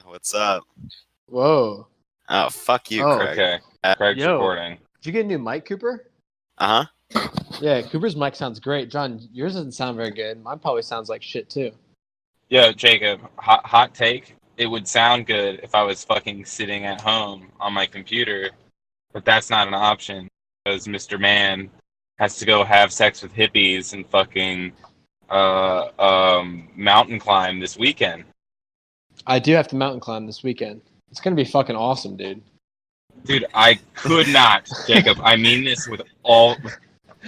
What's up? Whoa. Oh, fuck you, Oh. Craig. Okay. Craig's Yo. recording. Did you get a new mic, Cooper? Uh-huh. Yeah, Cooper's mic sounds great. John, yours doesn't sound very good. Mine probably sounds like shit, too. Yo, Jacob, hot take. It would sound good if I was fucking sitting at home on my computer, but that's not an option because Mr. Man has to go have sex with hippies and fucking mountain climb this weekend. I do have to mountain climb this weekend. It's going to be fucking awesome, dude. Dude, I could not, Jacob. I mean this with all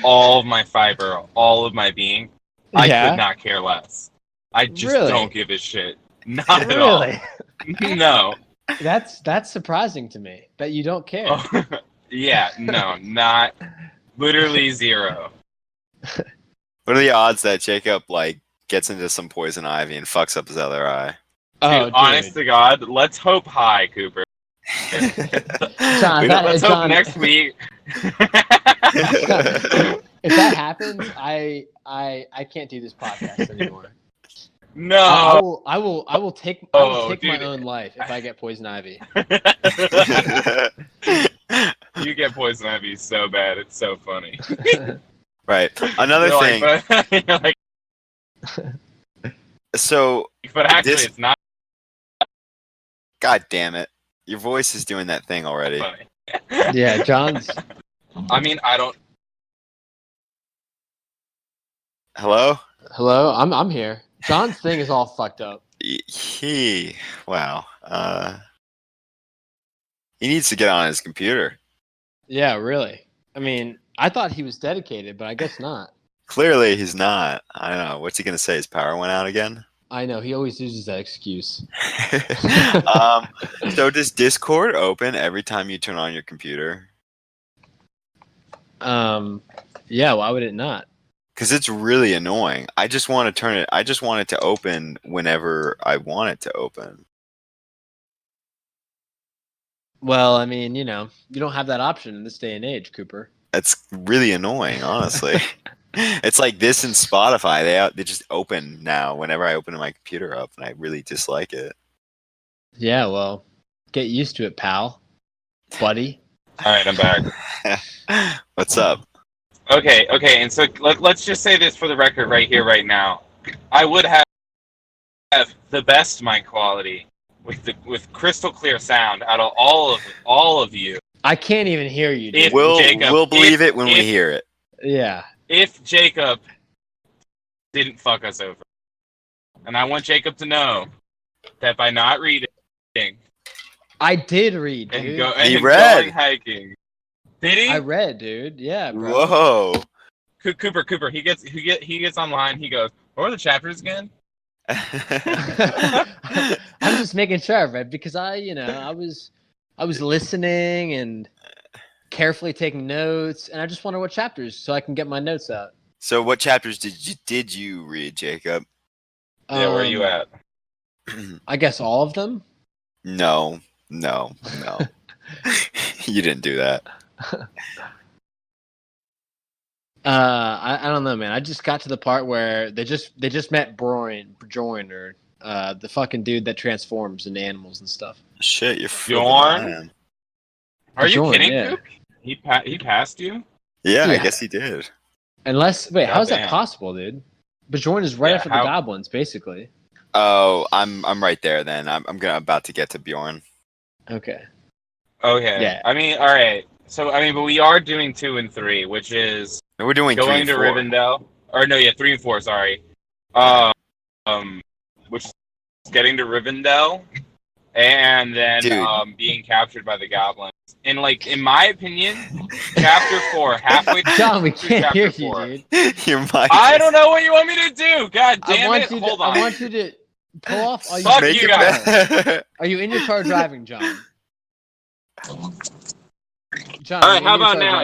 of my fiber, all of my being. I could not care less. I just don't give a shit. Not at all. No. That's surprising to me that you don't care. Oh, yeah, no, not literally zero. What are the odds that Jacob gets into some poison ivy and fucks up his other eye? Dude, honest to God, let's hope high, Cooper. John, let's hope next week. If that happens, I can't do this podcast anymore. No, I will take dude. my own life if I get poison ivy. You get poison ivy so bad, it's so funny. Right. Another thing. So, but actually, it's not. God damn it! Your voice is doing that thing already. Funny. Yeah, John's. I mean, I don't. Hello? Hello, I'm here. John's thing is all fucked up. Wow. He needs to get on his computer. Yeah, really. I mean, I thought he was dedicated, but I guess not. Clearly, he's not. I don't know. What's he gonna say? His power went out again? I know. He always uses that excuse. So does Discord open every time you turn on your computer? Yeah. Why would it not? Because it's really annoying. I just want to turn it. I just want it to open whenever I want it to open. Well, I mean, you don't have that option in this day and age, Cooper. It's really annoying, honestly. It's like this in Spotify. They just open now whenever I open my computer up, and I really dislike it. Yeah, well, get used to it, pal, buddy. All right, I'm back. What's up? Okay, and so let's just say this for the record right here, right now. I would have the best mic quality with crystal clear sound out of all of you. I can't even hear you, dude. We'll believe it when we hear it. Yeah. If Jacob didn't fuck us over. And I want Jacob to know that by not reading. I did read, dude. He read. Going hiking. Did he? I read, dude. Yeah, bro. Whoa. Cooper, he gets online, he goes, what are the chapters again? I'm just making sure I read because I was listening and carefully taking notes, and I just wonder what chapters so I can get my notes out. So what chapters did you read, Jacob? Yeah, where are you at? I guess all of them? No. You didn't do that. I don't know, man. I just got to the part where they just met Bjorn, or the fucking dude that transforms into animals and stuff. Shit, you're Bjorn? Are you Bjorn, kidding, yeah. Coop? He passed you? Yeah, Yeah. I guess he did. How is that Goddamn. possible, dude? Bjorn is right after the goblins, basically. Oh, I'm right there then. I'm about to get to Bjorn. Okay. Okay. Yeah. I mean, all right. So but we are doing 2 and 3, which is No, we're doing going 3 to and 4. Rivendell. Or no, yeah, 3 and 4. Sorry. Which is getting to Rivendell, and then being captured by the goblins. And in my opinion, chapter 4, halfway through John, we can't chapter hear 4, you, dude. Your mic. I don't know what you want me to do. God damn it! Hold on. I want you to pull off. Fuck you guys. Are you in your car driving, John? John, All right, how about now,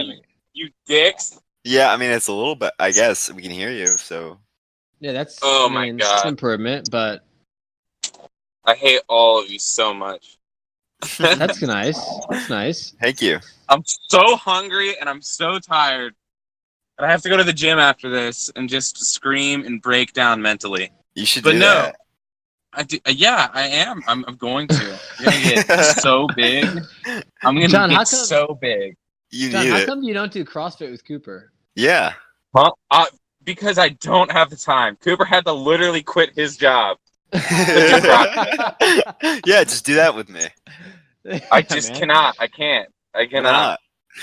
you dicks? Yeah, I mean it's a little bit. I guess we can hear you. So. Yeah, that's. Oh my God. That's an improvement, but. I hate all of you so much. That's nice. That's nice. Thank you. I'm so hungry and I'm so tired. I have to go to the gym after this and just scream and break down mentally. You should But do no. that. Yeah, I am. I'm going to. I'm gonna get so big. I'm gonna John, get so big. John, how come you don't do CrossFit with Cooper? Yeah. Huh? Because I don't have the time. Cooper had to literally quit his job. Yeah, just do that with me. I just cannot. I can't. I cannot.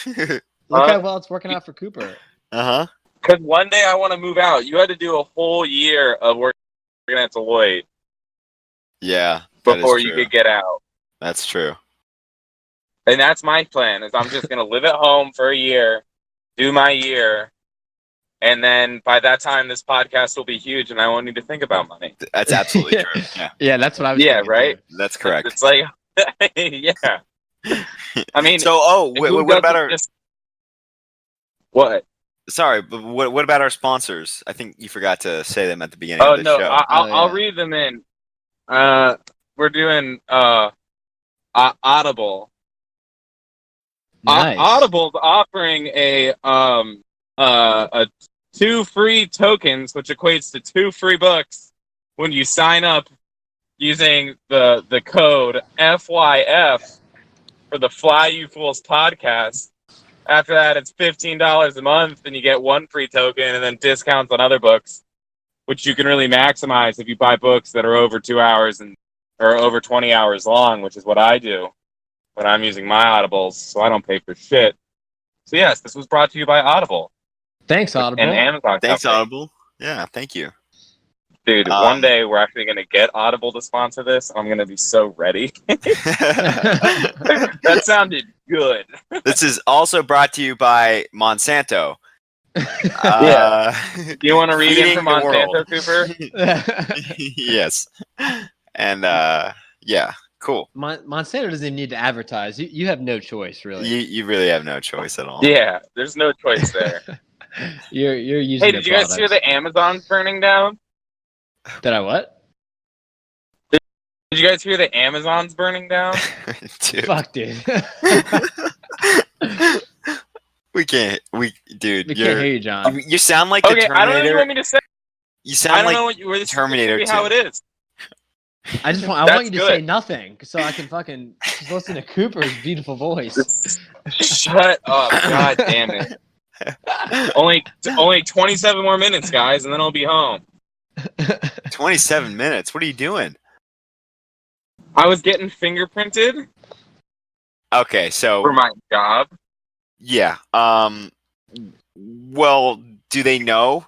Look how well it's working out for Cooper. Uh-huh. Because one day I want to move out. You had to do a whole year of working at Deloitte. Yeah. Before you could get out. That's true. And that's my plan, is I'm just going to live at home for a year, do my year, and then by that time this podcast will be huge and I won't need to think about money. That's absolutely true. Yeah. Yeah, that's what I was thinking. Right? Too. That's correct. It's like, yeah. I mean, so, what about our... What? Sorry, but what about our sponsors? I think you forgot to say them at the beginning of the show. I'll read them in. We're doing Audible. Nice. Audible's offering a 2 free tokens, which equates to 2 free books when you sign up using the code FYF for the Fly You Fools podcast. After that, it's $15 a month, and you get 1 free token, and then discounts on other books, which you can really maximize if you buy books that are over 2 hours or over 20 hours long, which is what I do when I'm using my Audibles, so I don't pay for shit. So yes, this was brought to you by Audible. Thanks, Audible. And Amazon. Thanks, company. Audible. Yeah, thank you. Dude, one day we're actually going to get Audible to sponsor this. I'm going to be so ready. That sounded good. This is also brought to you by Monsanto. Yeah. Do you want to read it from Monsanto, Cooper? Yes. And yeah, cool. Monsanto doesn't even need to advertise. You have no choice, really. You really have no choice at all. Yeah, there's no choice there. You're using. Hey, did you guys hear the Amazon's burning down? Did I what? Did you guys hear the Amazon's burning down? Dude. Fuck, dude. We can't hear you, John. You sound like the Terminator. I don't know what you want me to say. You sound like the Terminator. This is how it is. I want you to say nothing so I can fucking just listen to Cooper's beautiful voice. Shut up! God damn it! Only 27 more minutes, guys, and then I'll be home. 27 minutes. What are you doing? I was getting fingerprinted. Okay, so for my job. Yeah. Well, do they know?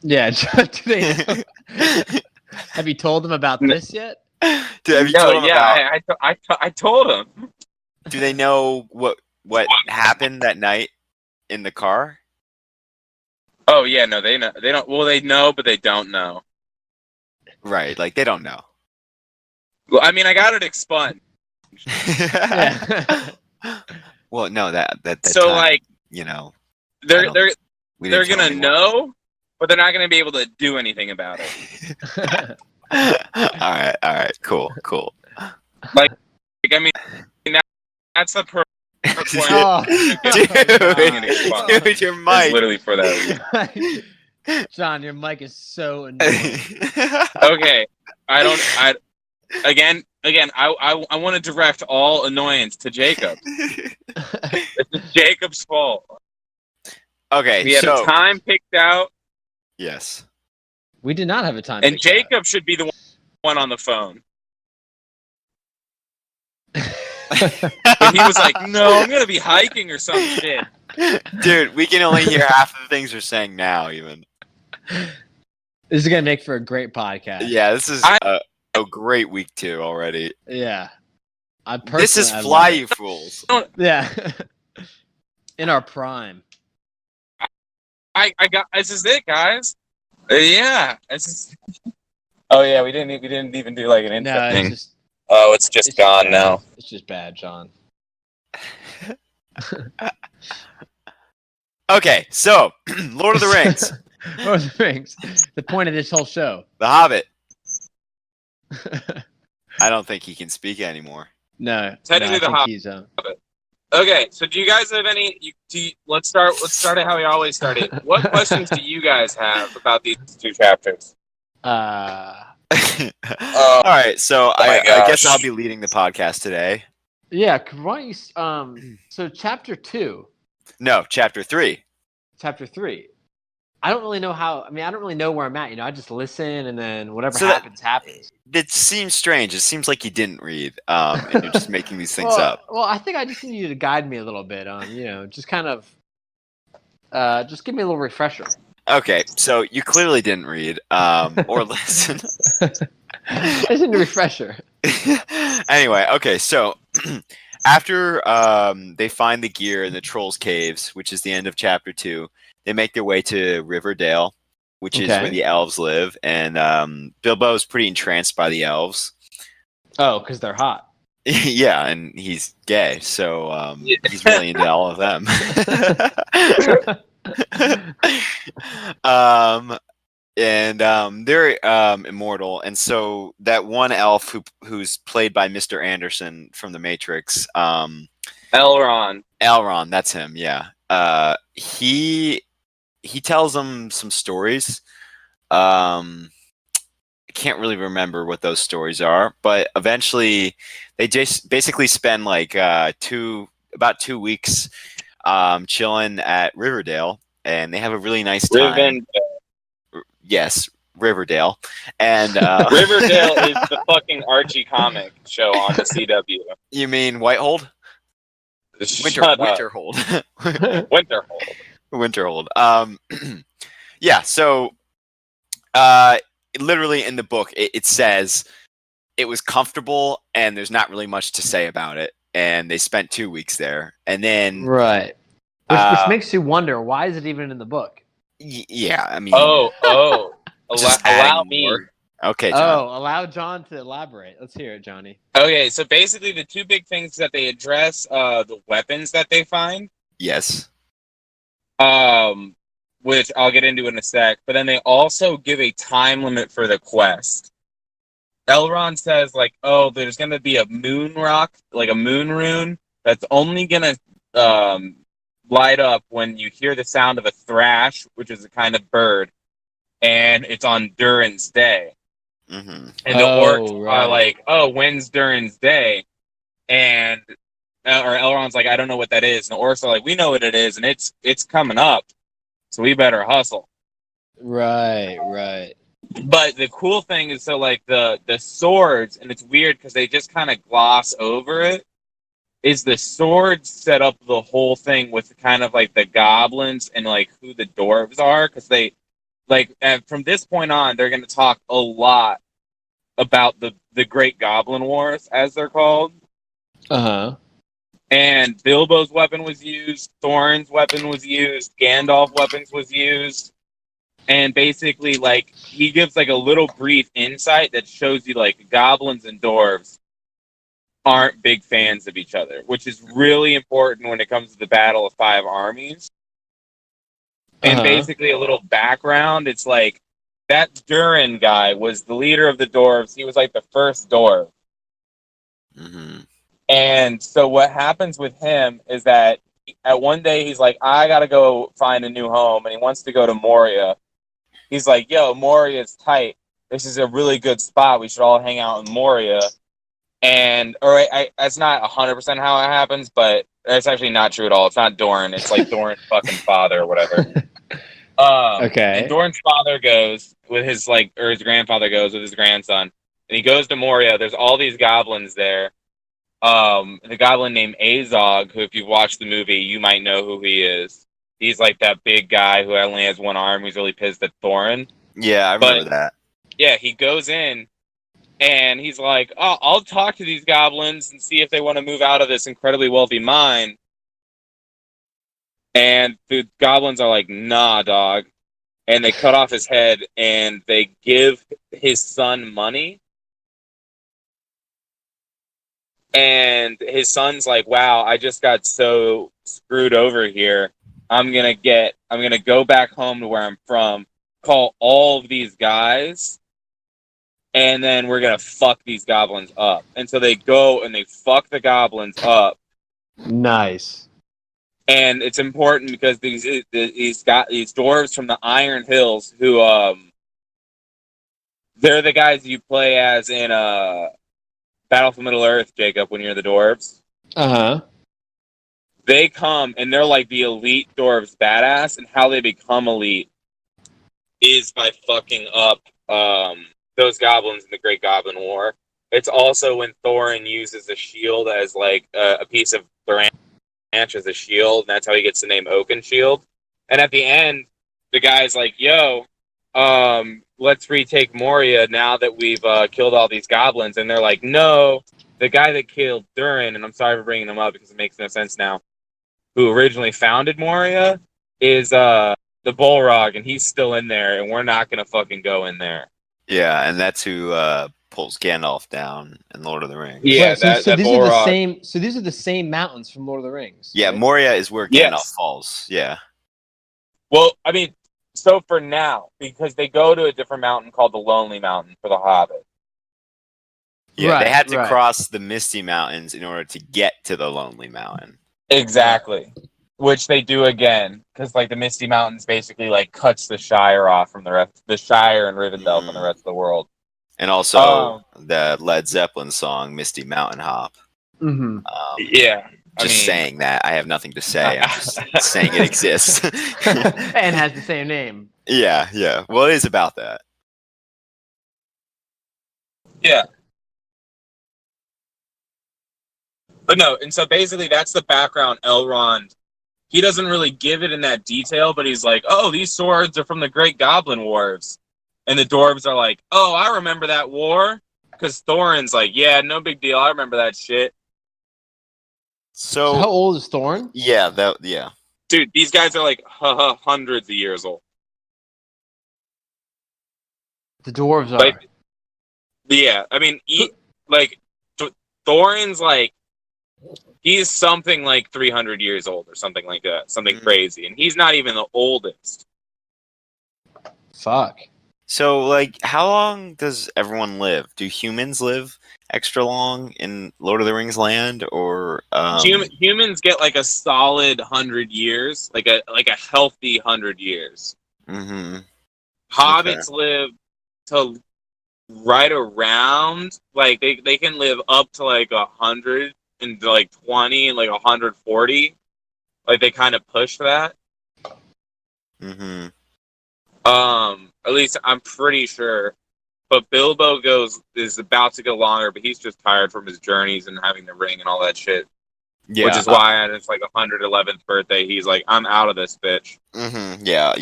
Yeah. Do they know? Have you told them about this yet? Have you told them about... I told them. Do they know what happened that night in the car? Oh yeah, no, they know. They don't. Well, they know, but they don't know. Right, like they don't know. Well, I mean, I got it expunged. Well, no, that so time, like, you know, they're gonna know, but they're not gonna be able to do anything about it. all right, cool. Like I mean, that's the point. Dude, your mic. Literally for that reason. John, your mic is so annoying. Okay, I want to direct all annoyance to Jacob. It's Jacob's fault. Okay, we had a time picked out. Yes. We did not have a time. And Jacob should be the one on the phone. But he was like, "No, I'm gonna be hiking or some shit." Dude, we can only hear half of the things we're saying now. Even this is gonna make for a great podcast. Yeah, this is a great week 2 already. Yeah, this is Fly You Fools. Yeah, in our prime. I got this is it, guys. Yeah, this is. Oh yeah, we didn't even do like an intro thing. It's just gone now. It's just bad, John. Okay, so Lord of the Rings. Lord of the Rings. The point of this whole show. The Hobbit. I don't think he can speak anymore. No. Technically, the Hobbit. Okay, so do you guys have any? Let's start at how we always started. What questions do you guys have about these 2 chapters? All right, so my I guess I'll gosh. be leading the podcast today. Yeah, why don't you? So chapter 2, No, chapter 3. chapter 3. I don't really know how. I mean, I don't really know where I'm at. I just listen, and then whatever So that happens. it seems strange. It seems like you didn't read, and you're just making these things well, up. well, I think I just need you to guide me a little bit on, just kind of, just give me a little refresher. Okay, so you clearly didn't read or listen. I just need a refresher. Anyway, okay, so after they find the gear in the Trolls Caves, which is the end of chapter 2, they make their way to Riverdale, which is where Okay. the elves live, and Bilbo is pretty entranced by the elves. Oh, because they're hot. Yeah, and he's gay, so he's really into all of them. They're immortal, and so that one elf who's played by Mr. Anderson from The Matrix, Elrond. That's him. Yeah, he tells them some stories. I can't really remember what those stories are, but eventually they just basically spend like about 2 weeks chilling at Riverdale, and they have a really nice time. Yes, Riverdale. And Riverdale is the fucking Archie comic show on the CW. You mean Whitehold? Winterhold. Winterhold. Winterhold. Yeah, so literally in the book it says it was comfortable and there's not really much to say about it, and they spent 2 weeks there, and then right, which makes you wonder, why is it even in the book? Yeah, I mean, allow me. More. Okay, John. Allow John to elaborate. Let's hear it, Johnny. Okay, so basically the two big things that they address, the weapons that they find. Yes. Which I'll get into in a sec, but then they also give a time limit for the quest. Elrond says, like, oh, there's going to be a moon rock, like a moon rune, that's only going to light up when you hear the sound of a thrash, which is a kind of bird, and it's on Durin's Day. Mm-hmm. And the orcs are like, oh, when's Durin's Day? And or Elrond's like, I don't know what that is. And the orcs are like, we know what it is, and it's coming up, so we better hustle. Right. But the cool thing is, so like the swords, and it's weird because they just kind of gloss over it, is the swords set up the whole thing with kind of like the goblins and like who the dwarves are, because they like from this point on they're going to talk a lot about the Great Goblin Wars, as they're called. And Bilbo's weapon was used, Thorin's weapon was used, Gandalf's weapons was used. And basically, like, he gives like a little brief insight that shows you like goblins and dwarves aren't big fans of each other, which is really important when it comes to the Battle of Five Armies. And basically, a little background, it's like that Durin guy was the leader of the dwarves. He was like the first dwarf. Mm-hmm. And so what happens with him is that at one day he's like, I gotta go find a new home, and he wants to go to Moria. He's like, yo, Moria's tight. This is a really good spot. We should all hang out in Moria. And, that's not 100% how it happens, but that's actually not true at all. It's not Doran. It's like Doran's fucking father or whatever. Okay. And Doran's father goes with his, like, or his grandfather goes with his grandson. And he goes to Moria. There's all these goblins there. The goblin named Azog, who, if you've watched the movie, you might know who he is. He's like that big guy who only has one arm. He's really pissed at Thorin. Yeah, I remember that. Yeah, he goes in, and he's like, oh, I'll talk to these goblins and see if they want to move out of this incredibly wealthy mine. And the goblins are like, nah, dog. And they cut off his head, and they give his son money. And his son's like, wow, I just got so screwed over here. I'm going to go back home to where I'm from, call all of these guys, and then we're going to fuck these goblins up. And so they go and they fuck the goblins up. Nice. And it's important because he's got these dwarves from the Iron Hills who They're the guys you play as in Battle for Middle Earth, Jacob, when you're the dwarves. Uh-huh. They come and they're like the elite dwarves badass, and how they become elite is by fucking up those goblins in the Great Goblin War. It's also when Thorin uses a shield as like a piece of branch as a shield, and that's how he gets the name Oakenshield. And at the end, the guy's like, "Yo, let's retake Moria now that we've killed all these goblins." And they're like, "No, the guy that killed Durin," and I'm sorry for bringing him up because it makes no sense now, who originally founded Moria, is the Balrog, and he's still in there, and we're not gonna fucking go in there. Yeah, and that's who pulls Gandalf down in Lord of the Rings. Yeah, Right, so that these Balrog. are the same. So these are the same mountains from Lord of the Rings. Yeah, right? Moria is where Yes. Gandalf falls. Yeah. Well, I mean, so for now, because they go to a different mountain called the Lonely Mountain for the Hobbit. Yeah, they Right, had to right. cross the Misty Mountains in order to get to the Lonely Mountain. Exactly. Which they do again, because like the Misty Mountains basically like cuts the Shire off from the rest, the Shire and Rivendell from the rest of the world. And also the Led Zeppelin song "Misty Mountain Hop." Mm-hmm. Yeah, Just saying that. I have nothing to say. I'm just saying it exists. And has the same name. Yeah, yeah. Well, it is about that. Yeah. But no, and so basically that's the background. Elrond, he doesn't really give it in that detail, but he's like, "Oh, these swords are from the Great Goblin Wars," and the dwarves are like, "Oh, I remember that war," because Thorin's like, "Yeah, no big deal. I remember that shit." So how old is Thorin? Yeah, Dude, these guys are like hundreds of years old. The dwarves are. Like, yeah, I mean, Thorin's like, he's something like 300 years old or something like that, something crazy, and he's not even the oldest. Fuck. So, like, how long does everyone live? Do humans live extra long in Lord of the Rings land, or Humans get like a solid 100 years, like a healthy 100 years. Mm-hmm. Hobbits live to right around, like they can live up to like 100 and like 20 and like 140. Like they kind of push that. Mm-hmm. At least I'm pretty sure. But Bilbo is about to go longer, but he's just tired from his journeys and having the ring and all that shit. Yeah, which is why at his like 111th birthday, he's like, "I'm out of this bitch." Mm-hmm. Yeah,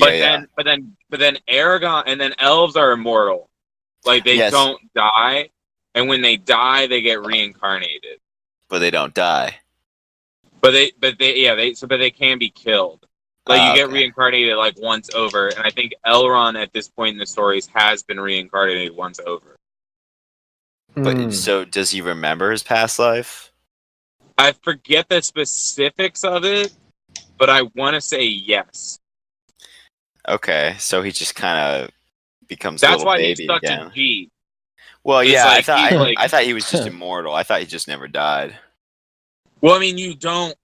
but then Aragorn and then elves are immortal, like they don't die, and when they die, they get reincarnated. But they don't die. But they can be killed. Like you get reincarnated like once over, and I think Elrond at this point in the stories has been reincarnated once over. But so does he remember his past life? I forget the specifics of it, but I want to say yes. Okay, so he just kind of becomes That's a little why baby he's such again. a G. Well, yeah, like, I thought he was just immortal. I thought he just never died. Well, I mean, you don't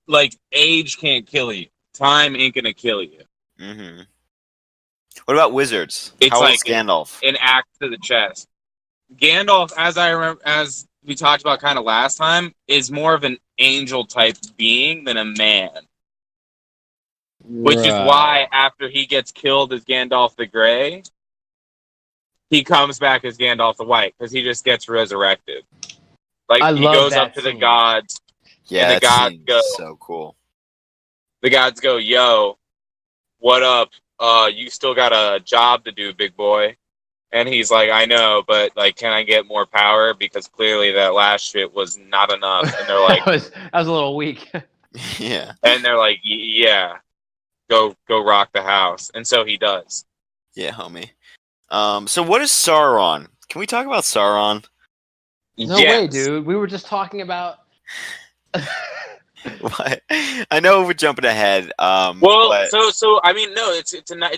like age can't kill you. Time ain't gonna kill you. Mm-hmm. What about wizards? It's How old like is Gandalf? an axe to the chest. Gandalf, as we talked about kind of last time, is more of an angel type being than a man. Which is why after he gets killed as Gandalf the Grey, he comes back as Gandalf the White because he just gets resurrected. Like he goes up to the gods, Yeah, and the gods go, so cool. The gods go, "Yo, what up? You still got a job to do, big boy." And he's like, "I know, but like, can I get more power? Because clearly that last shit was not enough." And they're like, that was a little weak. Yeah. And they're like, "Yeah, go rock the house." And so he does. Yeah, homie. So what is Sauron? Can we talk about Sauron? No way, dude. We were just talking about. What? I know we're jumping ahead. Well, so I mean, no, it's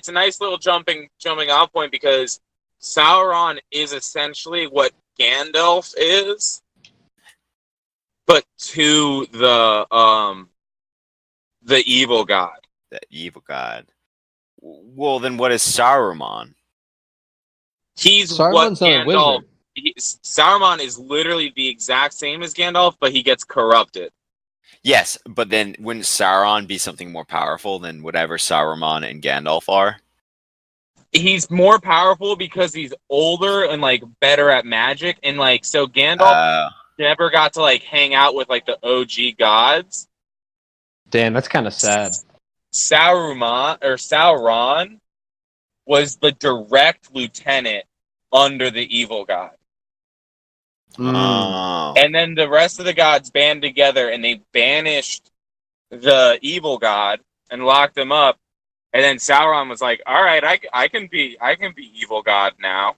a nice little jumping off point because Sauron is essentially what Gandalf is, but to the evil god. The evil god. Well, then what is Saruman? He's what Saruman's not a Gandalf. wizard. Saruman is literally the exact same as Gandalf, but he gets corrupted. Yes, but then wouldn't Sauron be something more powerful than whatever Saruman and Gandalf are? He's more powerful because he's older and like better at magic, and like so Gandalf never got to like hang out with like the OG gods. Damn, that's kind of sad. Sauron was the direct lieutenant under the evil god. Oh. And then the rest of the gods band together and they banished the evil god and locked him up. And then Sauron was like, "All right, I can be evil god now."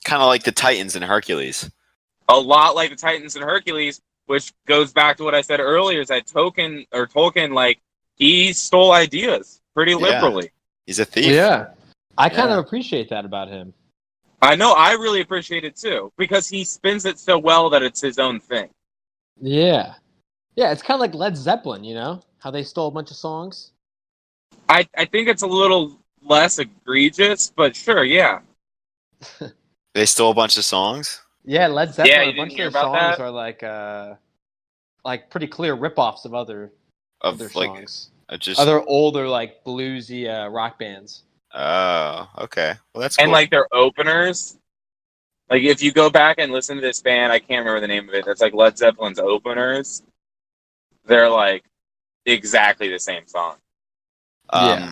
Kind of like the Titans in Hercules. A lot like the Titans and Hercules, which goes back to what I said earlier, is that Tolkien, like, he stole ideas pretty liberally. Yeah. He's a thief. Yeah. I kind of appreciate that about him. I know, I really appreciate it too, because he spins it so well that it's his own thing. Yeah. Yeah, it's kind of like Led Zeppelin, you know? How they stole a bunch of songs. I think it's a little less egregious, but sure, yeah. They stole a bunch of songs? Yeah, Led Zeppelin, Yeah, you a bunch didn't hear of their about songs that? are like pretty clear rip-offs of other songs. Other older, like, bluesy rock bands. Oh, okay. Well, that's cool. And like their openers, like if you go back and listen to this band, I can't remember the name of it. That's like Led Zeppelin's openers. They're like exactly the same song. Okay.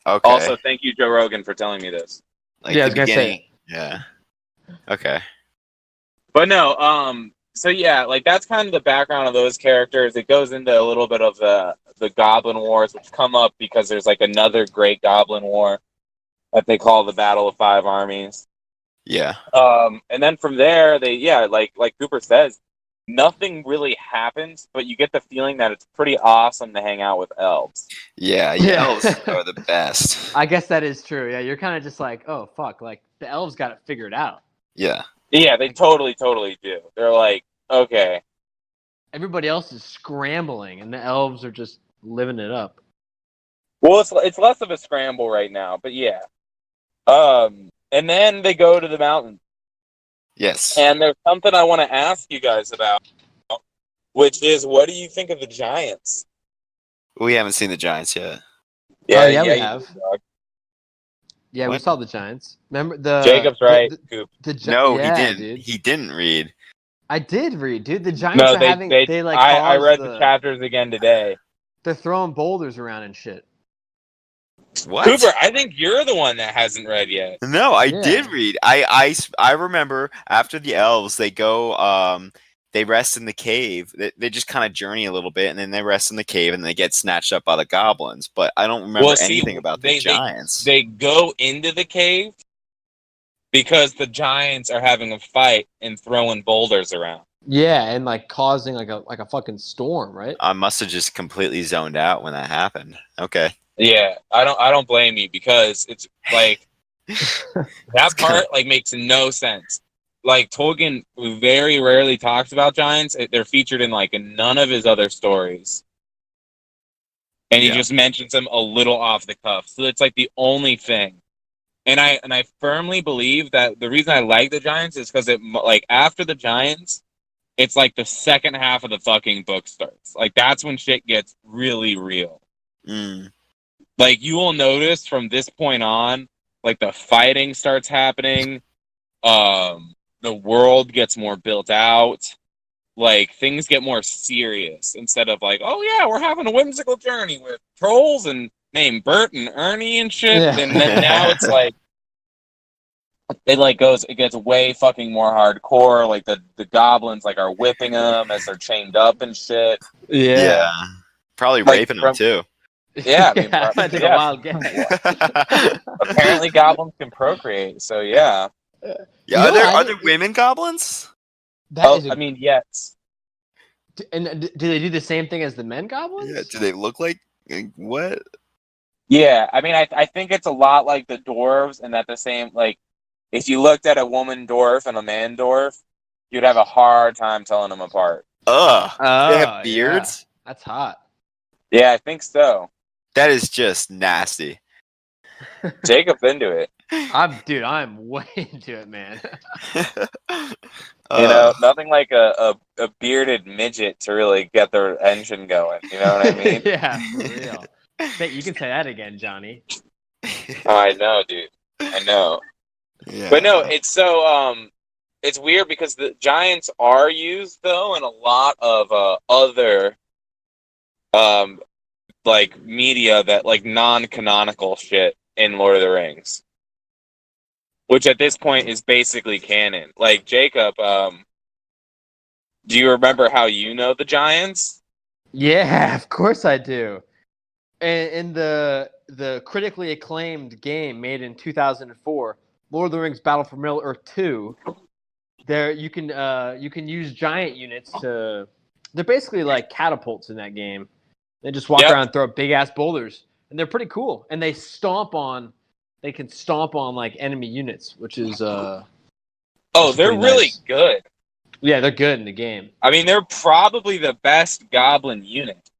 Also, thank you, Joe Rogan, for telling me this. Like I was gonna say. Yeah. Okay. But no, so yeah, like that's kind of the background of those characters. It goes into a little bit of the Goblin Wars, which come up because there's like another great Goblin War that they call the Battle of Five Armies. Yeah. And then from there, like Cooper says, nothing really happens, but you get the feeling that it's pretty awesome to hang out with elves. Yeah, elves are the best. I guess that is true. Yeah, you're kind of just like, oh, fuck. Like, the elves got it figured out. Yeah. Yeah, they totally do. They're like, okay. Everybody else is scrambling, and the elves are just living it up. Well, it's less of a scramble right now, but yeah. And then they go to the mountain. Yes. And there's something I want to ask you guys about, which is, what do you think of the Giants? We haven't seen the Giants yet. Yeah, we have. Yeah, What? we saw the Giants. Remember the Jacob's right, Coop. No, yeah, he didn't. Dude. He didn't read. I did read, dude. The Giants No, are having. I read the chapters again today. They're throwing boulders around and shit. What? Cooper, I think you're the one that hasn't read yet. No, I did read. I remember after the elves, they go. They rest in the cave. They just kind of journey a little bit, and then they rest in the cave, and they get snatched up by the goblins. But I don't remember anything about the Giants. They go into the cave because the Giants are having a fight and throwing boulders around. Yeah, and like causing like a fucking storm, right? I must have just completely zoned out when that happened. Okay. Yeah, I don't blame you, because it's like that part like makes no sense. Like, Tolkien very rarely talks about giants. They're featured in like none of his other stories, and he just mentions them a little off the cuff. So it's like the only thing. And I firmly believe that the reason I like the Giants is because it, like, after the Giants, it's like the second half of the fucking book starts. Like, that's when shit gets really real. Like, you will notice from this point on, like, the fighting starts happening. The world gets more built out. Like, things get more serious instead of like, oh yeah, we're having a whimsical journey with trolls and named Bert and Ernie and shit. Yeah. And then now it's like, it gets way fucking more hardcore. Like, the goblins like are whipping them as they're chained up and shit. Yeah. Probably Like, raping them too. Yeah, I mean, I think a wild guess. Apparently goblins can procreate, so yeah. Yeah, are there women goblins? I mean, yes. And do they do the same thing as the men goblins? Yeah, do they look like what? Yeah, I mean, I think it's a lot like the dwarves, and that the same, like, if you looked at a woman dwarf and a man dwarf, you'd have a hard time telling them apart. Ugh. Oh, They have beards? Yeah. That's hot. Yeah, I think so. That is just nasty. Jacob's into it. I'm way into it, man. You know, nothing like a bearded midget to really get their engine going. You know what I mean? Yeah, for real. You can say that again, Johnny. Oh, I know, dude. I know. Yeah. But no, it's so it's weird because the giants are used though in a lot of other like media that like non-canonical shit in Lord of the Rings, which at this point is basically canon. Like Jacob, do you remember how you know the giants? Yeah, of course I do. And in the critically acclaimed game made in 2004, Lord of the Rings: Battle for Middle Earth 2, there you can use giant units to. They're basically like catapults in that game. They just walk around and throw up big ass boulders, and they're pretty cool. And they stomp on. They can stomp on like enemy units, which is Oh, they're really nice. good. Yeah, they're good in the game. I mean, they're probably the best goblin unit,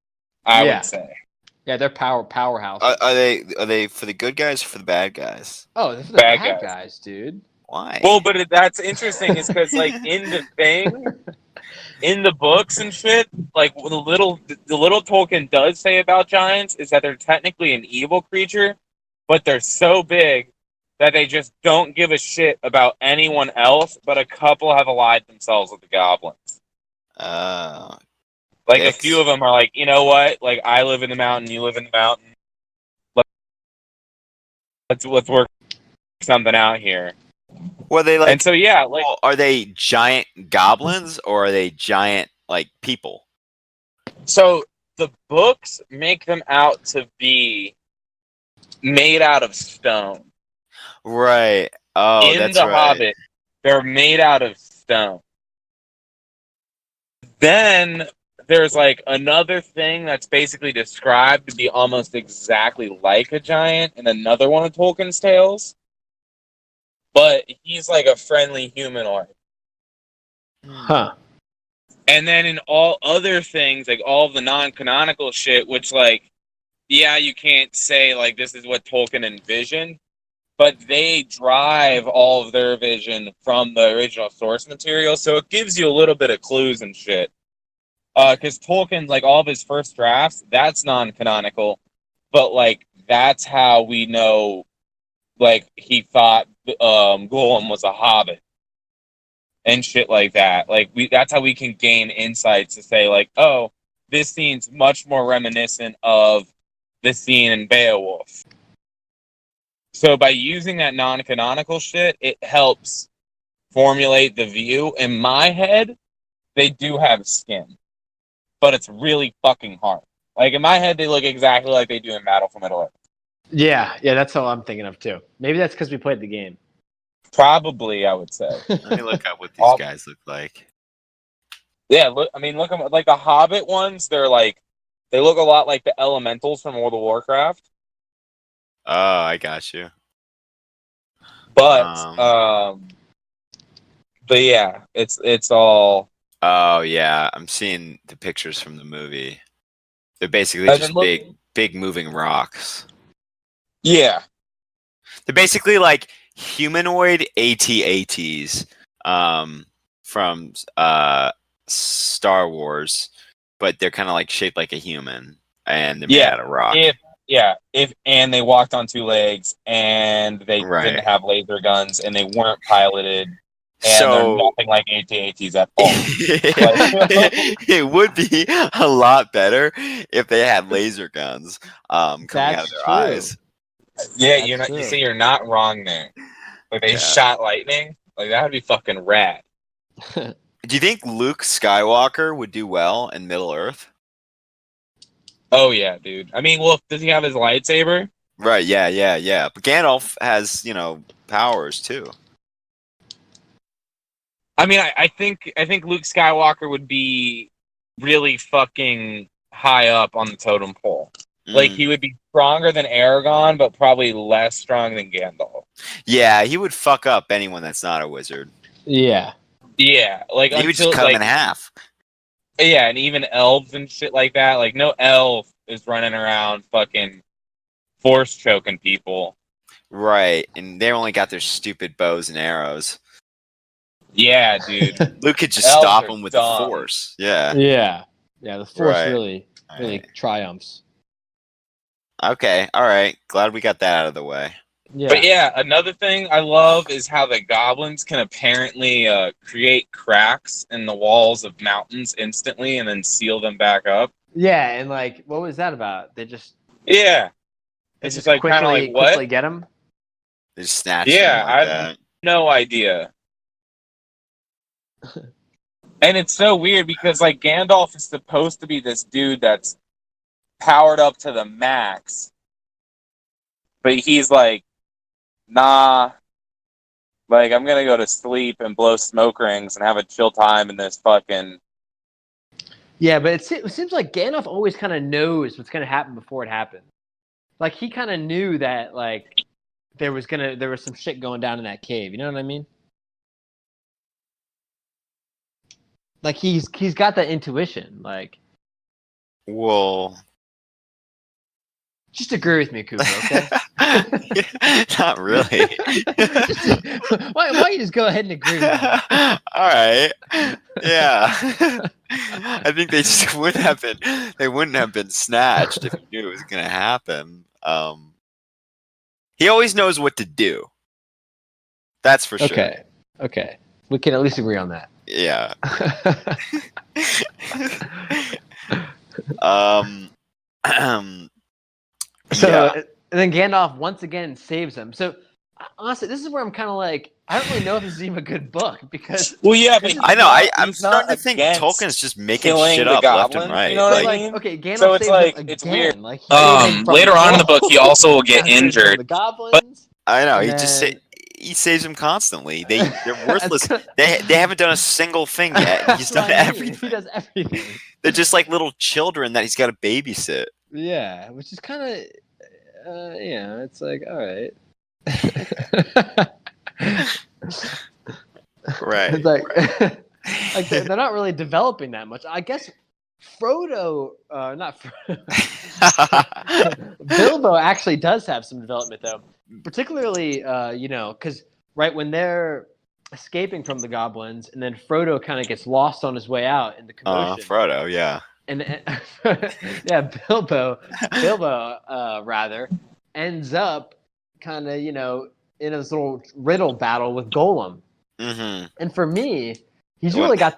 I would say. Yeah, they're powerhouse. Are they for the good guys or for the bad guys? Oh, they're for the Bad guys, dude. Why? Well, but that's interesting is because, like, in the thing, in the books and shit, like, the little Tolkien does say about giants is that they're technically an evil creature, but they're so big that they just don't give a shit about anyone else, but a couple have allied themselves with the goblins. Like, a few of them are like, you know what? Like, I live in the mountain, you live in the mountain. Let's work something out here. Well, they like. And so yeah, like, well, are they giant goblins or are they giant like people? so the books make them out to be made out of stone. Right. Oh, In that's the right. Hobbit, they're made out of stone. Then there's like another thing that's basically described to be almost exactly like a giant in another one of Tolkien's tales. But he's like a friendly humanoid. Huh. And then in all other things, like all of the non-canonical shit, which like, yeah, you can't say like this is what Tolkien envisioned, but they drive all of their vision from the original source material, so it gives you a little bit of clues and shit. Because Tolkien, like all of his first drafts, that's non-canonical, but like that's how we know, like he thought Gollum was a hobbit and shit like that. Like that's how we can gain insights to say like, oh, this scene's much more reminiscent of the scene in Beowulf. So by using that non-canonical shit, it helps formulate the view. In my head, they do have skin, but it's really fucking hard. Like in my head, they look exactly like they do in Battle for Middle Earth. Yeah, that's all I'm thinking of too. Maybe that's because we played the game. Probably, I would say. Let me look up what these guys look like. Yeah, look at like the Hobbit ones. They look a lot like the elementals from World of Warcraft. Oh, I got you. But yeah, it's all. Oh yeah, I'm seeing the pictures from the movie. They're basically just big moving rocks. Yeah, they're basically like humanoid AT-ATs from Star Wars, but they're kind of like shaped like a human, and they're made out of rock. And they walked on two legs, and they didn't have laser guns, and they weren't piloted, and they're nothing like AT-ATs at all. It would be a lot better if they had laser guns coming out of their eyes. Yeah, you see, you're not wrong there. Like they shot lightning, like that would be fucking rad. Do you think Luke Skywalker would do well in Middle Earth? Oh yeah, dude. I mean, well, does he have his lightsaber? Right. Yeah. But Gandalf has, powers too. I mean, I think Luke Skywalker would be really fucking high up on the totem pole. Like he would be stronger than Aragorn, but probably less strong than Gandalf. Yeah, he would fuck up anyone that's not a wizard. Yeah. Yeah, like he would just cut him in half. Yeah, and even elves and shit like that. Like no elf is running around fucking force choking people. Right, and they only got their stupid bows and arrows. Yeah, dude. Luke could just Elves stop are them with the dumb. Force. Yeah. Yeah. Yeah, the Force Right. really Right. triumphs. Okay, all right. Glad we got that out of the way. Yeah. But yeah, another thing I love is how the goblins can apparently create cracks in the walls of mountains instantly and then seal them back up. Yeah, and like, what was that about? They just Yeah. they It's just just like kind of like, what? quickly get him. They just snatched Yeah, them like I have that. no idea. And it's so weird because like Gandalf is supposed to be this dude that's powered up to the max. But he's like, nah, like I'm gonna go to sleep and blow smoke rings and have a chill time in this fucking. Yeah, but it seems like Gandalf always kind of knows what's gonna happen before it happens. Like he kind of knew that like there was some shit going down in that cave. You know what I mean? Like he's got that intuition. Like, Well, just agree with me, Cooper. Okay? not really. Why don't you just go ahead and agree with me? All right. Yeah. I think they just wouldn't have been. They wouldn't have been snatched if he knew it was going to happen. He always knows what to do. That's for sure. Okay. We can at least agree on that. Yeah. So yeah. and then Gandalf once again saves him. So honestly, this is where I'm kind of like, I don't really know if this is even a good book because. Well, yeah, but I know. I'm he's not starting to think against Tolkien's just making killing shit the up left and goblins, right. you know what I Like, mean? okay, Gandalf So it's saves like, him it's again. weird. Like, he saves him from Later on in the book, he also will get saves him from injured. the goblins. I know. And He just then- he saves him constantly. They're worthless. That's They haven't done a single thing yet. He's That's done what I mean. everything. He does everything. They're just like little children that he's got to babysit. Yeah, which is kind of, it's like, all right. Right. It's like they're not really developing that much. I guess Frodo, not Frodo, Bilbo actually does have some development though. Particularly, because right when they're escaping from the goblins, and then Frodo kind of gets lost on his way out in the commotion. Frodo, yeah. And yeah, Bilbo, rather ends up kind of in this little riddle battle with Golem. Mm-hmm. And for me, he's really got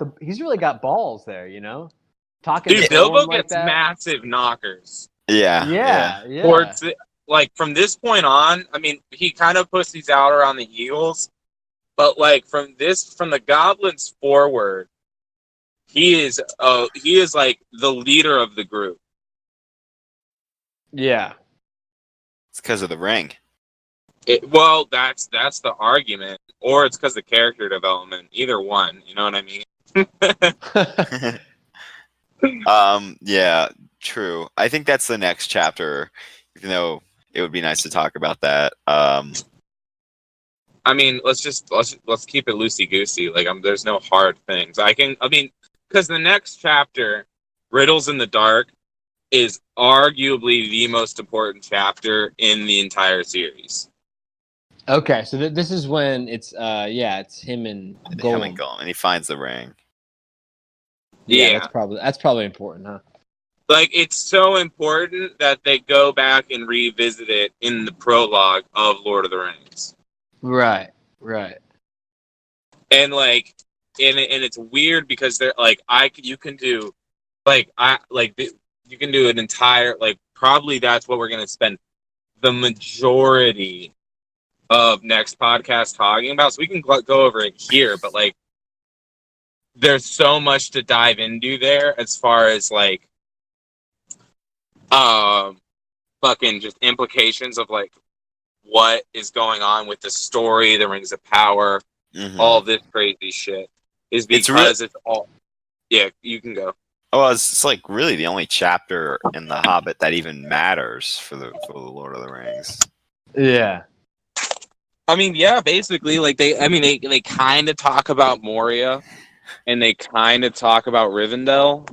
balls there, talking. Dude, to Bilbo Golem like gets that. massive knockers. Yeah. Towards like from this point on, I mean, he kind of pussies out around the Eagles, but like from the Goblins forward, he is like the leader of the group. Yeah. It's because of the ring. Well, that's the argument, or it's because of character development. Either one, you know what I mean? Yeah, true. I think that's the next chapter, even though it would be nice to talk about that. I mean, let's keep it loosey goosey. Like, there's no hard things. Because the next chapter, Riddles in the Dark, is arguably the most important chapter in the entire series. Okay, so this is when it's him and Golem. And he finds the ring. Yeah. That's probably important, huh? Like, it's so important that they go back and revisit it in the prologue of Lord of the Rings. Right. And like, and it's weird because they're like, you can do an entire, like, probably that's what we're gonna spend the majority of next podcast talking about. So we can go over it here, but like, there's so much to dive into there as far as like, fucking just implications of like what is going on with the story, the Rings of Power, all this crazy shit is because it's all. Yeah, you can go. Oh, it's like really the only chapter in The Hobbit that even matters for the Lord of the Rings. Yeah. I mean, yeah, basically, like they kind of talk about Moria, and they kind of talk about Rivendell,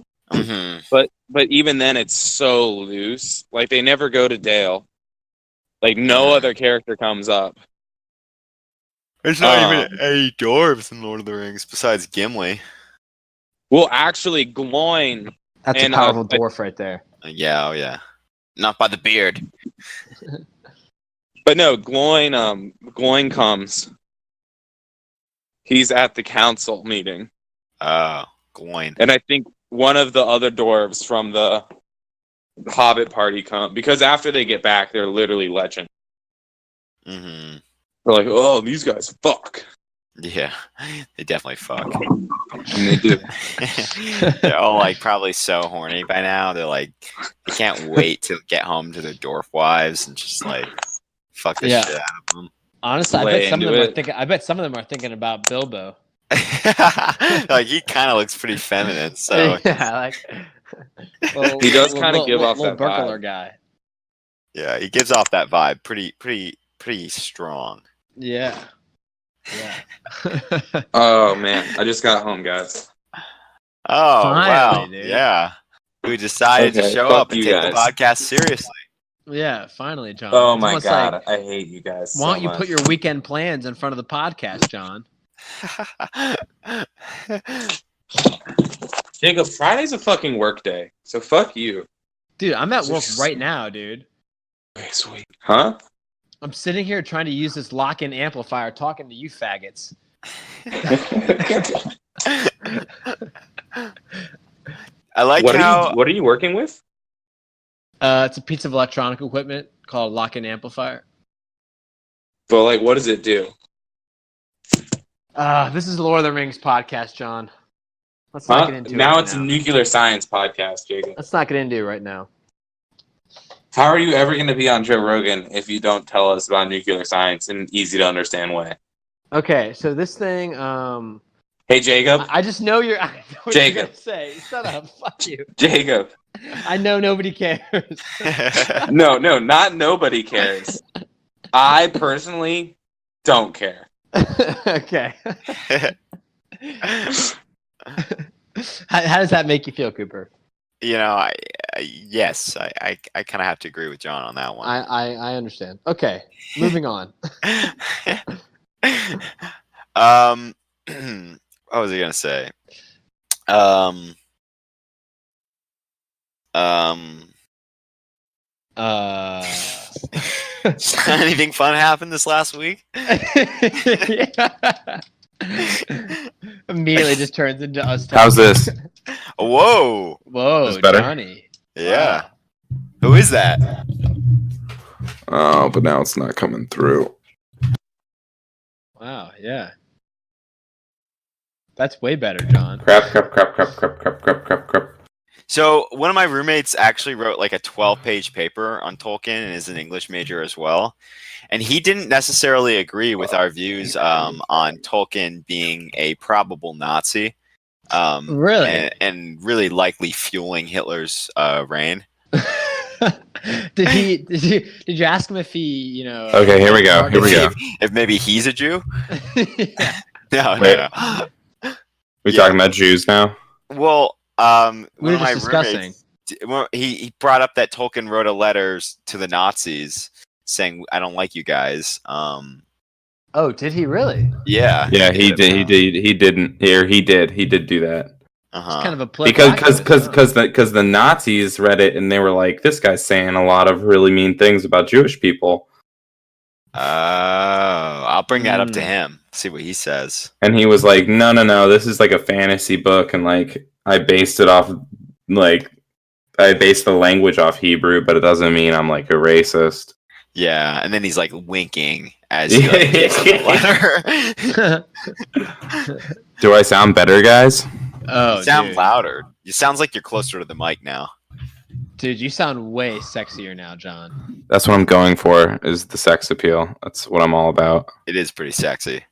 but even then, it's so loose. Like they never go to Dale. Like no other character comes up. There's not even any dwarves in Lord of the Rings besides Gimli. Well, actually, Gloin. That's a powerful dwarf right there. Yeah, oh yeah. Not by the beard. But no, Gloin comes. He's at the council meeting. Oh, Gloin. And I think one of the other dwarves from the Hobbit party come, because after they get back, they're literally legend. Mm-hmm. They're like, oh, these guys fuck. Yeah, they definitely fuck. And they do. They're all like probably so horny by now. They're like, they can't wait to get home to their dwarf wives and just like fuck the shit out of them. Honestly, I bet some of them are thinking about Bilbo. Like he kind of looks pretty feminine, so yeah, like he does kind of give off that burglar vibe. guy. Yeah, he gives off that vibe pretty strong. Yeah. Oh man, I just got home, guys. Oh Finally, wow, dude. yeah. We decided to show up and take the podcast seriously. Yeah, finally, John. Oh my god, I hate you guys. Why don't you put your weekend plans in front of the podcast, John? Jacob, Friday's a fucking work day, so fuck you. Dude, I'm at work right now, dude. Okay, sweet. Huh? I'm sitting here trying to use this lock-in amplifier talking to you faggots. I like what are you working with? It's a piece of electronic equipment called a lock-in amplifier. But like, what does it do? This is Lord of the Rings podcast, John. Let's not get into it. Now it's a nuclear science podcast, Jacob. Let's not get into it right now. How are you ever going to be on Joe Rogan if you don't tell us about nuclear science in an easy to understand way? Okay, so this thing, Hey, Jacob. I just know I know what Jacob. you're gonna say. Shut up. Fuck you. Jacob. I know nobody cares. No, not nobody cares. I personally don't care. Okay. How does that make you feel, Cooper? You know, yes, I kind of have to agree with John on that one. I understand. Okay, moving on. What was I gonna say? Anything fun happened this last week? Immediately just turns into us. How's this? Whoa! Whoa, better? Johnny. Yeah. Who is that? Oh, but now it's not coming through. Wow, yeah. That's way better, John. Crap. So one of my roommates actually wrote like a 12-page paper on Tolkien and is an English major as well. And he didn't necessarily agree with our views on Tolkien being a probable Nazi. Really? And really likely fueling Hitler's reign. Did you ask him if he, Okay, here we go. If maybe he's a Jew? Yeah. No. We talking about Jews now? Well, we were one of my just discussing. roommates, he brought up that Tolkien wrote a letter to the Nazis saying, "I don't like you guys." Oh, did he really? Yeah. Yeah, he did. He didn't. He did do that. Uh-huh. It's kind of a because the Nazis read it and they were like, this guy's saying a lot of really mean things about Jewish people. Oh, I'll bring that up to him. See what he says. And he was like, no, this is like a fantasy book, and like I based it off, like I based the language off Hebrew, but it doesn't mean I'm like a racist. Yeah, and then he's like winking as he gives him the letter. Do I sound better, guys? Oh, you sound dude. louder. It sounds like you're closer to the mic now. Dude, you sound way sexier now, John. That's what I'm going for, is the sex appeal. That's what I'm all about. It is pretty sexy.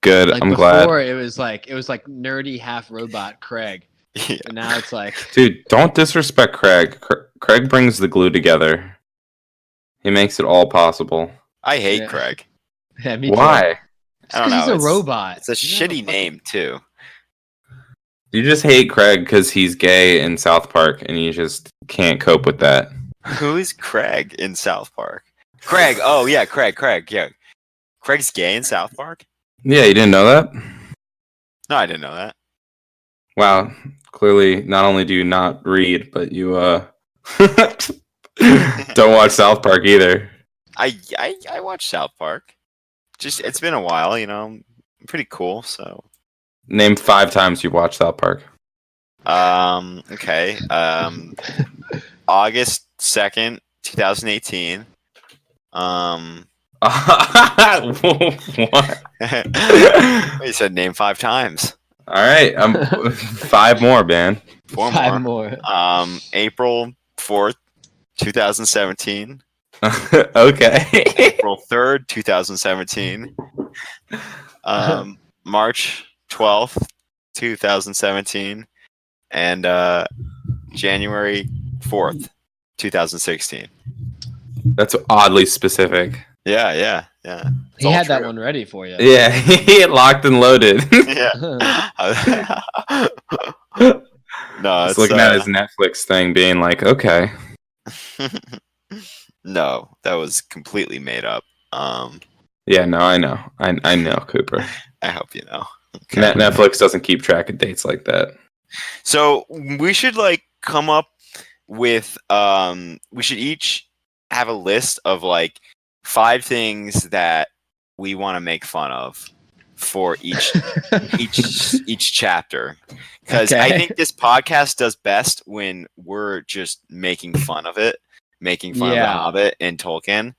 Good, Like I'm before, glad. it was like nerdy half robot Craig. Yeah. And now it's like, Dude, don't disrespect Craig. Craig brings the glue together. He makes it all possible. I hate Yeah. Craig. yeah, me too. Why? I don't know. He's a robot. It's a shitty name too. You just hate Craig because he's gay in South Park, and you just can't cope with that. Who is Craig in South Park? Craig. Oh yeah, Craig. Yeah, Craig's gay in South Park. Yeah, you didn't know that? No, I didn't know that. Wow. Clearly, not only do you not read, but you don't watch South Park either. I watch South Park. Just it's been a while, pretty cool. So Name 5 times you watched South Park. okay. August 2nd, 2018. What? You said name 5 times. All right, 5 more, man. 4 5 more. more. April 4th, 2017. Okay. April 3rd, 2017. March 12th, 2017. And January 4th, 2016. That's oddly specific. Yeah. It's He all had that true. one ready for you. Yeah, he locked and loaded. Yeah. No, Just it's looking at his Netflix thing, being like, okay. No, that was completely made up. Yeah, no, I know. I know, Cooper. I hope you know. Okay. Netflix doesn't keep track of dates like that. So we should come up with we should each have a list of 5 things that we want to make fun of for each chapter, because I think this podcast does best when we're just making fun of it, making fun of The Hobbit and Tolkien.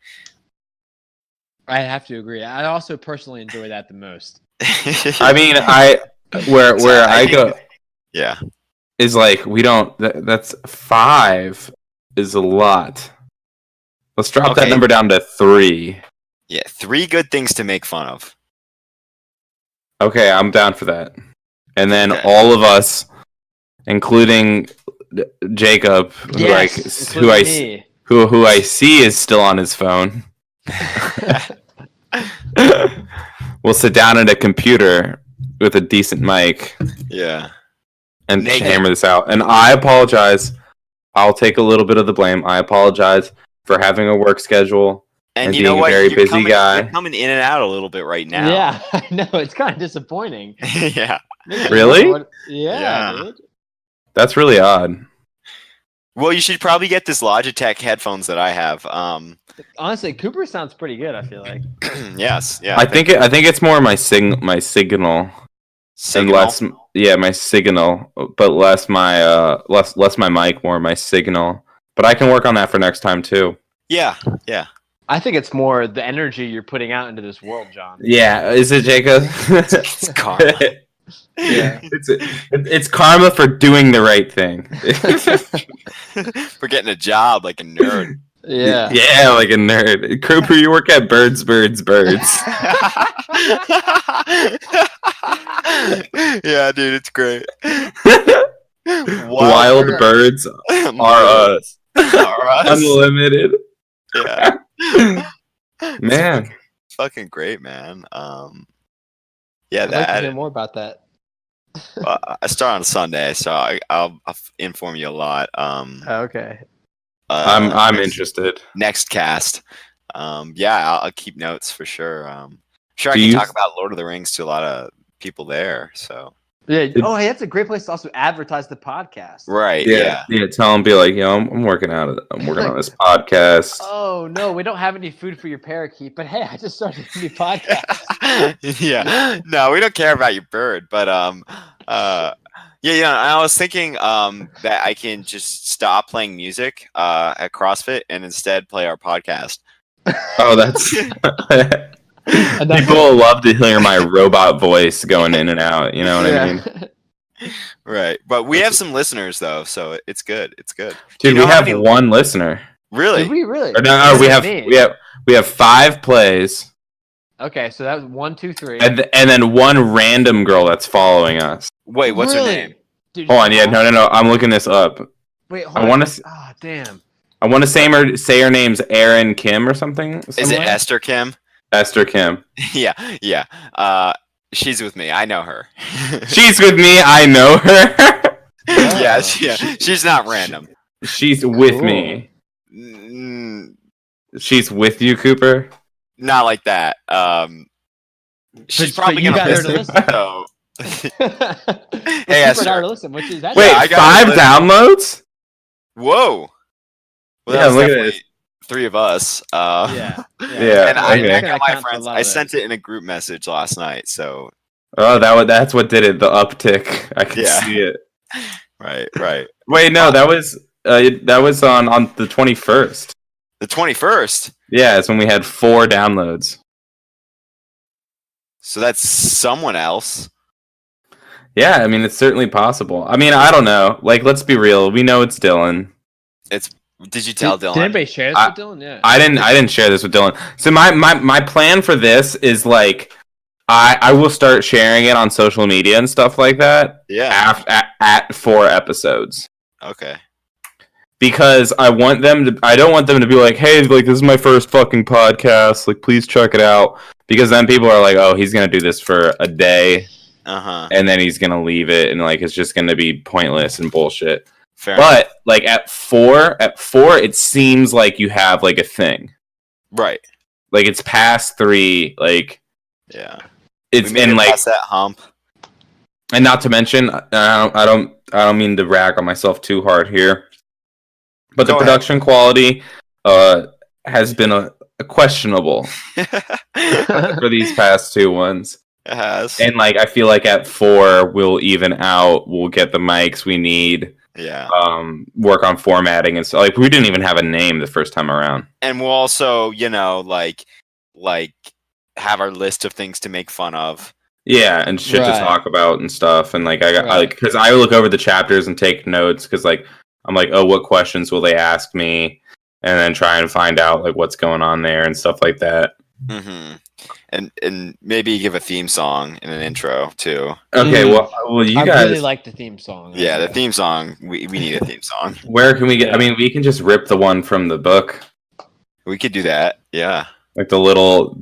I have to agree. I also personally enjoy that the most. I mean, where I go, yeah, is we don't. That's 5 is a lot. Let's drop that number down to 3. Yeah, 3 good things to make fun of. Okay, I'm down for that. And then all of us, including Jacob, who I see is still on his phone, we'll sit down at a computer with a decent mic. Yeah. And hammer this out. And I apologize. I'll take a little bit of the blame. I apologize for having a work schedule and you being know what? a very busy guy. You're coming in and out a little bit right now. Yeah, I know. It's kind of disappointing. Yeah. Really? Yeah, dude. That's really odd. Well, you should probably get this Logitech headphones that I have. Honestly, Cooper sounds pretty good, I feel like. Yes. Yeah. I think it's more my signal. And less, my signal, but less my mic, more my signal. But I can work on that for next time too. Yeah. I think it's more the energy you're putting out into this world, John. Yeah, is it, Jacob? It's karma. Yeah. It's karma for doing the right thing. For getting a job like a nerd. Yeah. Yeah, like a nerd. Cooper, you work at Birds. Yeah, dude, it's great. Wild birds are us. Unlimited. Yeah. Man. It's fucking great, man. I'd like to hear more about that. I start on Sunday, so I'll inform you a lot. Okay. I'm interested. Next cast. I'll keep notes for sure. Sure, I can talk about Lord of the Rings to a lot of people there. So yeah. Oh, hey, that's a great place to also advertise the podcast. Right. Yeah. Tell them, be like, I'm working on this podcast. Oh no, we don't have any food for your parakeet, but hey, I just started a new podcast. Yeah. No, we don't care about your bird, but I was thinking that I can just stop playing music at CrossFit and instead play our podcast. Oh, that's people love to hear my robot voice going in and out. You know what I mean? Right, but we have some listeners though, so it's good. It's good, dude. We have one listener. Really? Did we really? Or no, we have 5 plays. Okay, so that was 1, 2, 3, and then one random girl that's following us. Wait, what's her name? Dude, hold on, no. I'm looking this up. Wait, hold on. Damn. I want to say her name's Erin Kim or something. Is it Esther Kim? Esther Kim. Yeah. She's with me. I know her. She's with me. I know her. Yeah. She's not random. She's with me. She's with you, Cooper. Not like that. She's But probably you gonna got her to listen. listen. So Hey, Esther. got her to listen. Which is Wait, I got 5 it. downloads? Whoa. Well, Yeah, that was look at definitely 3 of us. Yeah. Yeah, And I okay. got my friends. I sent it in a group message last night. So Oh, that's what did it. The uptick. I could see it. Right. Wait, no, that was on the 21st. The 21st. Yeah, it's when we had 4 downloads. So that's someone else. Yeah, I mean, it's certainly possible. I mean, I don't know. Like, let's be real. We know it's Dylan. Did you tell Dylan? Did anybody share this with Dylan? Yeah. I didn't share this with Dylan. So my plan for this is like I will start sharing it on social media and stuff like that. Yeah. At 4 episodes. Okay. Because I don't want them to be like, hey, like this is my first fucking podcast. Like, please check it out. Because then people are like, oh, he's gonna do this for a day. And then he's gonna leave it, and like it's just gonna be pointless and bullshit. Fair enough. But like at four, it seems like you have like a thing, right? Like it's past 3, like it's in like past that hump. And not to mention, I don't mean to rag on myself too hard here, but the production quality has been a questionable for these past 2 ones. It has. And like I feel like at 4 we'll even out. We'll get the mics we need. Yeah. Work on formatting and so like we didn't even have a name the first time around. And we'll also, like have our list of things to make fun of. Yeah, and shit to talk about and stuff. And like I like because I look over the chapters and take notes because like I'm like, oh, what questions will they ask me? And then try and find out like what's going on there and stuff like that. Mm-hmm. And maybe give a theme song in an intro too. Okay, well, you guys. I really like the theme song. Yeah, the theme song. We need a theme song. Where can we get? I mean, we can just rip the one from the book. We could do that. Yeah. Like the little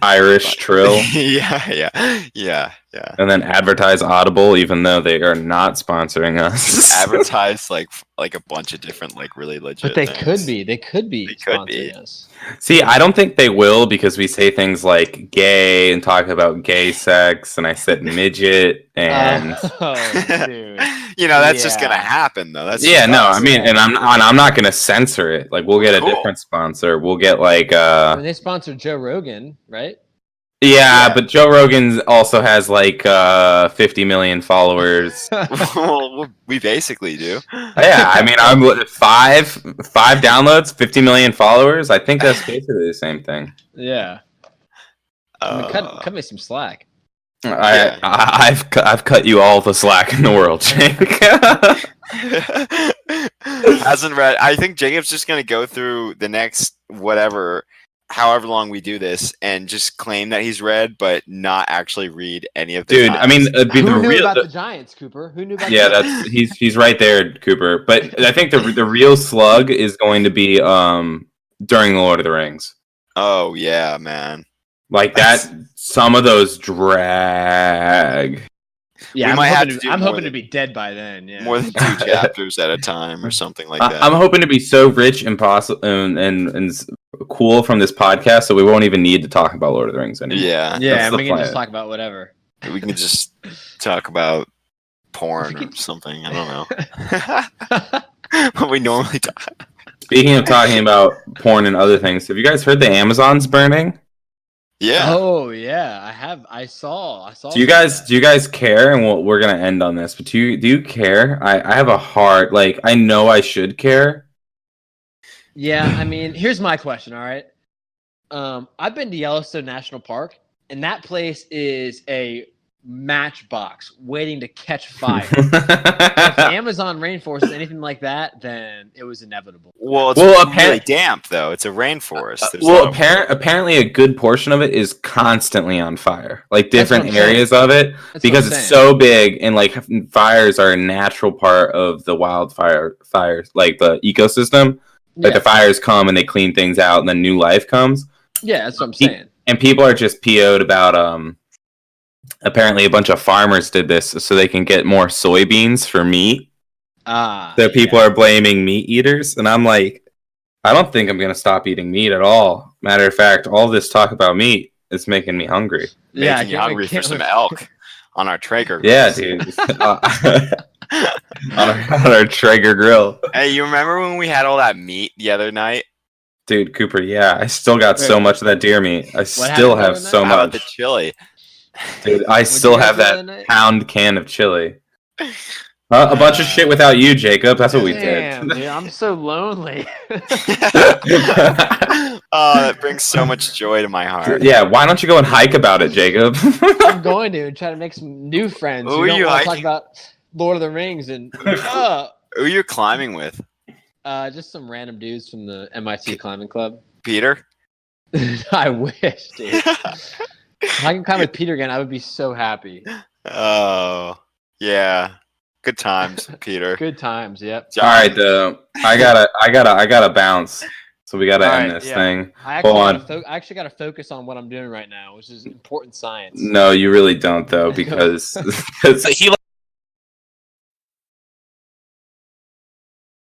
Irish trill. Yeah. And then advertise Audible, even though they are not sponsoring us. Advertise like a bunch of different like really legit. But they things. could be. They could be sponsoring us. See, I don't think they will because we say things like gay and talk about gay sex, and I said midget, and dude. That's just gonna happen though. That's I mean, and I'm not gonna censor it. Like we'll get a different sponsor. We'll get like when they sponsor Joe Rogan, right? Yeah, but Joe Rogan also has like 50 million followers. Well, we basically do. Yeah, I mean, I'm 5 downloads, 50 million followers. I think that's basically the same thing. Yeah. I mean, cut me some slack. I've cut you all the slack in the world, Jake. Hasn't read. I think Jacob's just gonna go through the next however long we do this, and just claim that he's read, but not actually read any of the Dude, I mean, who knew about the Giants, Cooper? Who knew about? Yeah, he's right there, Cooper. But I think the real slug is going to be during the Lord of the Rings. Oh yeah, man. Like that, some of those drag. Yeah, I'm hoping to be dead by then. Yeah, more than 2 chapters at a time or something like that. I'm hoping to be so rich and and cool from this podcast, so we won't even need to talk about Lord of the Rings anymore. Yeah, we can just talk about whatever. We can just talk about porn or something. I don't know. What we normally talk. Speaking of talking about porn and other things, have you guys heard the Amazon's burning? Yeah. Oh yeah, I have. I saw. Do you guys care? And we're gonna end on this, but do you care? I have a heart. Like I know I should care. Yeah, I mean, here's my question. All right, I've been to Yellowstone National Park, and that place is a matchbox waiting to catch fire. If the Amazon rainforest is anything like that, then it was inevitable. Well, it's really damp though. It's a rainforest. Apparently a good portion of it is constantly on fire, like different areas of it, because it's so big, and like fires are a natural part of the wildfires, like the ecosystem. Like the fires come and they clean things out, and then new life comes. Yeah, that's what I'm saying. And people are just PO'd about apparently a bunch of farmers did this so they can get more soybeans for meat. So people are blaming meat eaters, and I'm like, I don't think I'm gonna stop eating meat at all. Matter of fact, all this talk about meat is making me hungry. Making you hungry for some elk on our Traeger grill. Yeah, dude. on our Traeger grill. Hey, you remember when we had all that meat the other night? Dude, Cooper, yeah, I still got so much of that deer meat. I still have so How about the much. chili? Dude, I still have that pound can of chili. A bunch of shit without you, Jacob. That's what we did. Dude, I'm so lonely. Oh, that brings so much joy to my heart. Yeah, why don't you go and hike about it, Jacob? I'm going to try to make some new friends. Who who are don't you want to hiking? talk about Lord of the Rings and Who are you climbing with? just some random dudes from the MIT climbing club. Peter? I wish, dude. If I can climb with Peter again, I would be so happy. Oh, yeah. Good times, Peter. Good times, yep. All right, I gotta bounce. So we gotta end this thing. I actually gotta focus on what I'm doing right now, which is important science. No, you really don't, though, because he